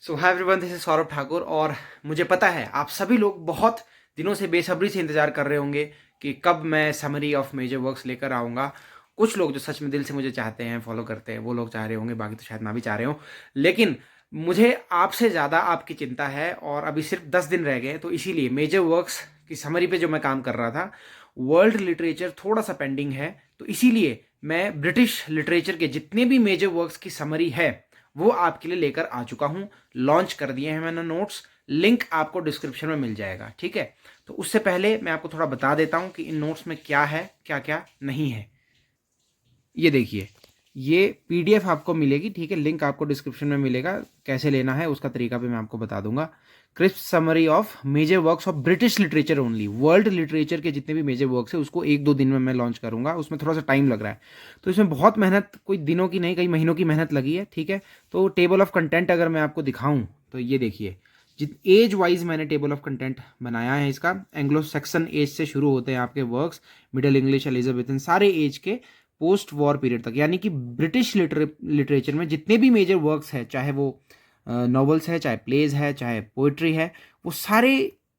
So hi everyone, this is Saurabh Thakur. और मुझे पता है आप सभी लोग बहुत दिनों से बेसब्री से इंतजार कर रहे होंगे कि कब मैं समरी ऑफ मेजर वर्क्स लेकर आऊँगा। कुछ लोग जो सच में दिल से मुझे चाहते हैं, फॉलो करते हैं, वो लोग चाह रहे होंगे, बाकी तो शायद ना भी चाह रहे हो। लेकिन मुझे आपसे ज़्यादा आपकी चिंता है और अभी सिर्फ 10 दिन रह गए, तो इसीलिए मेजर वर्क्स की समरी पे जो मैं काम कर रहा था, वर्ल्ड लिटरेचर थोड़ा सा पेंडिंग है। तो इसीलिए मैं ब्रिटिश लिटरेचर के जितने भी मेजर वर्क्स की समरी है वो आपके लिए लेकर आ चुका हूं। लॉन्च कर दिए हैं मैंने नोट्स, लिंक आपको डिस्क्रिप्शन में मिल जाएगा, ठीक है। तो उससे पहले मैं आपको थोड़ा बता देता हूं कि इन नोट्स में क्या है, क्या क्या नहीं है। ये देखिए, ये पीडीएफ आपको मिलेगी, ठीक है। लिंक आपको डिस्क्रिप्शन में मिलेगा। कैसे लेना है उसका तरीका भी मैं आपको बता दूंगा। Crisp summary of major works of British literature only. World literature के जितने भी मेजर वर्क्स है उसको 1-2 दिन में मैं लॉन्च करूंगा। उसमें थोड़ा सा टाइम लग रहा है, तो इसमें बहुत मेहनत, कोई दिनों की नहीं कई महीनों की मेहनत लगी है, ठीक है। तो टेबल ऑफ कंटेंट अगर मैं आपको दिखाऊं तो ये देखिए, जित एज वाइज मैंने टेबल ऑफ कंटेंट बनाया है इसका। एंग्लो सेक्सन एज से शुरू होते हैं आपके वर्क्स, मिडिल इंग्लिश, एलिजाबेथन, सारे एज के पोस्ट वॉर पीरियड तक, यानी कि ब्रिटिश लिटरेचर में जितने भी मेजर वर्क्स है, चाहे वो नॉवेल्स है, चाहे प्लेज है, चाहे पोइट्री है, वो सारे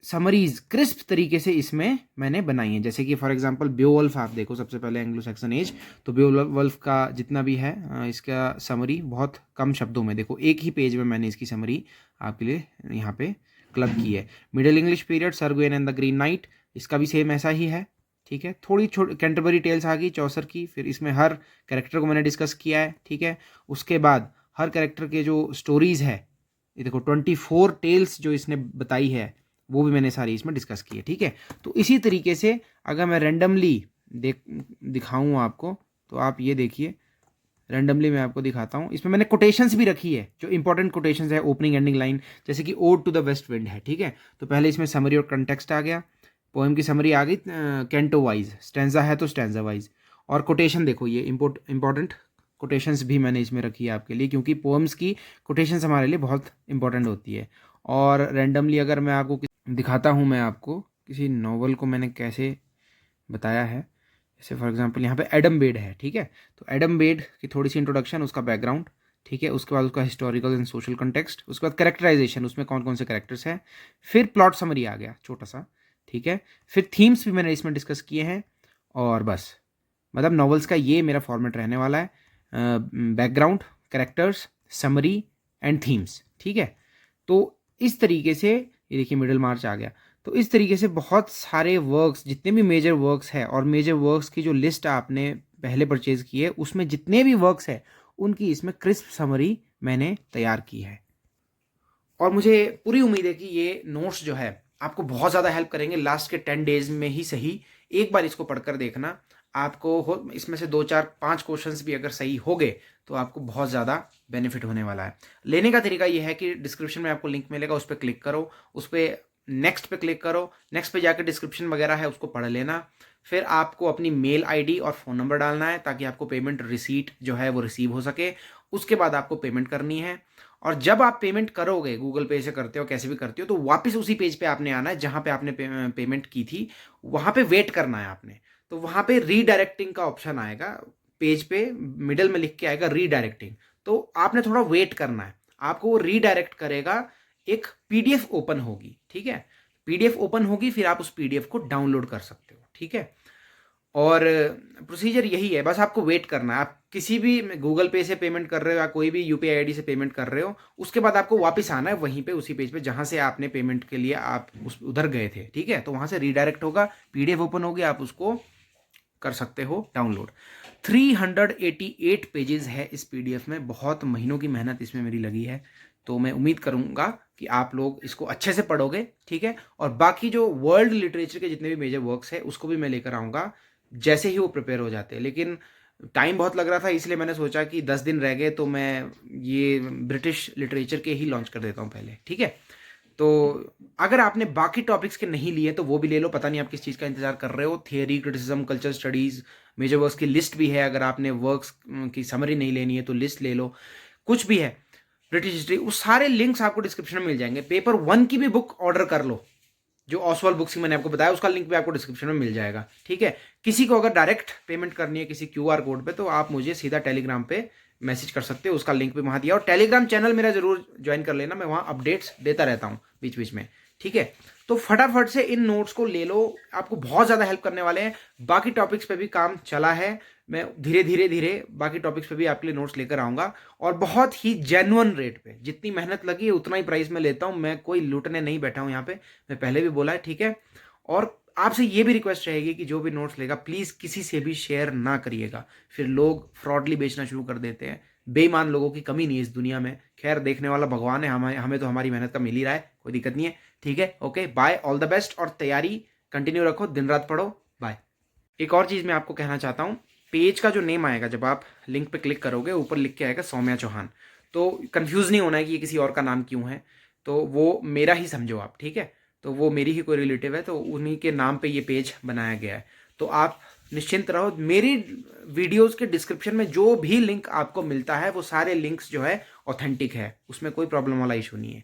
समरीज क्रिस्प तरीके से इसमें मैंने बनाई है। जैसे कि फॉर एग्जांपल बेओवल्फ आप देखो, सबसे पहले एंग्लो सैक्सन एज, तो बेओवल्फ का जितना भी है इसका समरी बहुत कम शब्दों में, देखो एक ही पेज में मैंने इसकी समरी आपके लिए यहाँ पे क्लब की है। Middle English period, sir Gawain and the green knight, इसका भी सेम ऐसा ही है, ठीक है। थोड़ी छोटी कैंटरबरी टेल्स आ गई चौसर की, फिर इसमें हर कैरेक्टर को मैंने डिस्कस किया है, ठीक है। उसके बाद हर कैरेक्टर के जो स्टोरीज है, ये देखो 24 टेल्स जो इसने बताई है, वो भी मैंने सारी इसमें डिस्कस की है, ठीक है। तो इसी तरीके से अगर मैं रैंडमली दिखाऊं आपको, तो आप ये देखिए, रैंडमली मैं आपको दिखाता हूँ। इसमें मैंने कोटेशंस भी रखी है, जो इंपॉर्टेंट कोटेशंस है, ओपनिंग एंडिंग लाइन, जैसे कि ode to the west wind है, ठीक है। तो पहले इसमें समरी और कंटेक्स्ट आ गया, पोएम की समरी आ गई कैंटो वाइज, स्टैंजा है तो स्टैंजा वाइज, और कोटेशन देखो, ये इंपॉर्टेंट कोटेशंस भी मैंने इसमें रखी है आपके लिए, क्योंकि पोएम्स की कोटेशंस हमारे लिए बहुत इंपॉर्टेंट होती है। और रैंडमली अगर मैं आपको दिखाता हूँ, मैं आपको किसी नॉवल को मैंने कैसे बताया है, जैसे फॉर एग्जांपल यहाँ पे एडम बेड है, ठीक है। तो एडम बेड की थोड़ी सी इंट्रोडक्शन, उसका बैकग्राउंड, ठीक है। उसके बाद उसका हिस्टोरिकल एंड सोशल कंटेक्स्ट, उसके बाद कैरेक्टराइजेशन, उसमें कौन कौन से कैरेक्टर्स हैं, फिर प्लॉट समरी आ गया छोटा सा, ठीक है। फिर थीम्स भी मैंने इसमें डिस्कस किए हैं, और बस, मतलब नॉवेल्स का ये मेरा फॉर्मेट रहने वाला है। Background, characters, summary and themes, ठीक है। तो इस तरीके से, ये देखिए मिडिल मार्च आ गया। तो इस तरीके से बहुत सारे वर्क्स, जितने भी मेजर वर्क्स है, और मेजर वर्क्स की जो लिस्ट आपने पहले परचेज की है, उसमें जितने भी वर्क्स है उनकी इसमें क्रिस्प समरी मैंने तैयार की है। और मुझे पूरी उम्मीद है कि ये नोट्स जो है आपको बहुत ज़्यादा हेल्प करेंगे। लास्ट के 10 डेज में ही सही, एक बार इसको पढ़कर देखना, आपको हो इसमें से 2-4-5 क्वेश्चंस भी अगर सही हो गए तो आपको बहुत ज़्यादा बेनिफिट होने वाला है। लेने का तरीका ये है कि डिस्क्रिप्शन में आपको लिंक मिलेगा, उस पर क्लिक करो, उस पर नेक्स्ट पे क्लिक करो, नेक्स्ट पे जाकर डिस्क्रिप्शन वगैरह है उसको पढ़ लेना। फिर आपको अपनी मेल आईडी और फ़ोन नंबर डालना है, ताकि आपको पेमेंट रिसीट जो है वो रिसीव हो सके। उसके बाद आपको पेमेंट करनी है, और जब आप पेमेंट करोगे, गूगल पे से करते हो, कैसे भी करते हो, तो वापस उसी पेज पे आपने आना है जहां पे आपने पेमेंट की थी, वहां पे वेट करना है आपने। तो वहां पे रीडायरेक्टिंग का ऑप्शन आएगा, पेज पे मिडल में लिख के आएगा रीडायरेक्टिंग, तो आपने थोड़ा वेट करना है। आपको वो रीडायरेक्ट करेगा, एक पीडीएफ ओपन होगी, ठीक है। पीडीएफ ओपन होगी, फिर आप उस पीडीएफ को डाउनलोड कर सकते हो, ठीक है। और प्रोसीजर यही है, बस आपको वेट करना है। आप किसी भी गूगल पे से पेमेंट कर रहे हो या कोई भी यूपीआई आईडी से पेमेंट कर रहे हो, उसके बाद आपको वापस आना है वहीं पे, उसी पेज पे जहां से आपने पेमेंट के लिए आप उधर गए थे, ठीक है। तो वहां से रीडायरेक्ट होगा, पीडीएफ ओपन होगी, आप उसको कर सकते हो डाउनलोड। 388 पेजेस है इस पीडीएफ में, बहुत महीनों की मेहनत इसमें मेरी लगी है। तो मैं उम्मीद करूंगा कि आप लोग इसको अच्छे से पढ़ोगे, ठीक है। और बाकी जो वर्ल्ड लिटरेचर के जितने भी मेजर वर्क्स है उसको भी मैं लेकर आऊंगा जैसे ही वो प्रिपेयर हो जाते हैं। लेकिन टाइम बहुत लग रहा था, इसलिए मैंने सोचा कि 10 दिन रह गए तो मैं ये ब्रिटिश लिटरेचर के ही लॉन्च कर देता हूँ पहले, ठीक है। तो अगर आपने बाकी टॉपिक्स के नहीं लिए तो वो भी ले लो, पता नहीं आप किस चीज़ का इंतजार कर रहे हो। Theory, criticism, culture studies, major works की लिस्ट भी है, अगर आपने वर्क्स की समरी नहीं लेनी है तो लिस्ट ले लो, कुछ भी है, ब्रिटिश हिस्ट्री, उस सारे लिंक्स आपको डिस्क्रिप्शन में मिल जाएंगे। पेपर 1 की भी बुक ऑर्डर कर लो, जो ऑसवाल बुक्स की मैंने आपको बताया, उसका लिंक भी आपको डिस्क्रिप्शन में मिल जाएगा, ठीक है। किसी को अगर डायरेक्ट पेमेंट करनी है किसी क्यूआर कोड पे, तो आप मुझे सीधा टेलीग्राम पे मैसेज कर सकते हो, उसका लिंक भी वहाँ दिया। और टेलीग्राम चैनल मेरा जरूर ज्वाइन कर लेना, मैं वहाँ अपडेट्स देता रहता हूँ बीच बीच में, ठीक है। तो फटाफट से इन नोट्स को ले लो, आपको बहुत ज़्यादा हेल्प करने वाले हैं। बाकी टॉपिक्स पे भी काम चला है, मैं धीरे धीरे धीरे बाकी टॉपिक्स पे भी आपके लिए नोट्स लेकर आऊँगा, और बहुत ही जेन्युइन रेट पे। जितनी मेहनत लगी है उतना ही प्राइस में लेता हूँ, मैं कोई लूटने नहीं बैठा हूँ यहाँ पे, मैं पहले भी बोला है, ठीक है। और आपसे ये भी रिक्वेस्ट रहेगी कि जो भी नोट्स लेगा प्लीज़ किसी से भी शेयर ना करिएगा, फिर लोग फ्रॉडली बेचना शुरू कर देते हैं। बेईमान लोगों की कमी नहीं है इस दुनिया में। खैर, देखने वाला भगवान है, हमें तो हमारी मेहनत का मिल ही रहा है, कोई दिक्कत नहीं है, ठीक है। Okay, bye, all the best, और तैयारी कंटिन्यू रखो, दिन रात पढ़ो, बाय। एक और चीज़ मैं आपको कहना चाहता हूँ, पेज का जो नेम आएगा, जब आप लिंक पे क्लिक करोगे ऊपर लिख के आएगा सौम्या चौहान, तो कंफ्यूज नहीं होना है कि ये किसी और का नाम क्यों है, तो वो मेरा ही समझो आप, ठीक है। तो वो मेरी ही कोई रिलेटिव है, तो उन्हीं के नाम पे ये पेज बनाया गया है। तो आप निश्चिंत रहो, मेरी वीडियोस के डिस्क्रिप्शन में जो भी लिंक आपको मिलता है वो सारे लिंक्स जो है ऑथेंटिक है, उसमें कोई प्रॉब्लम वाला इशू नहीं है।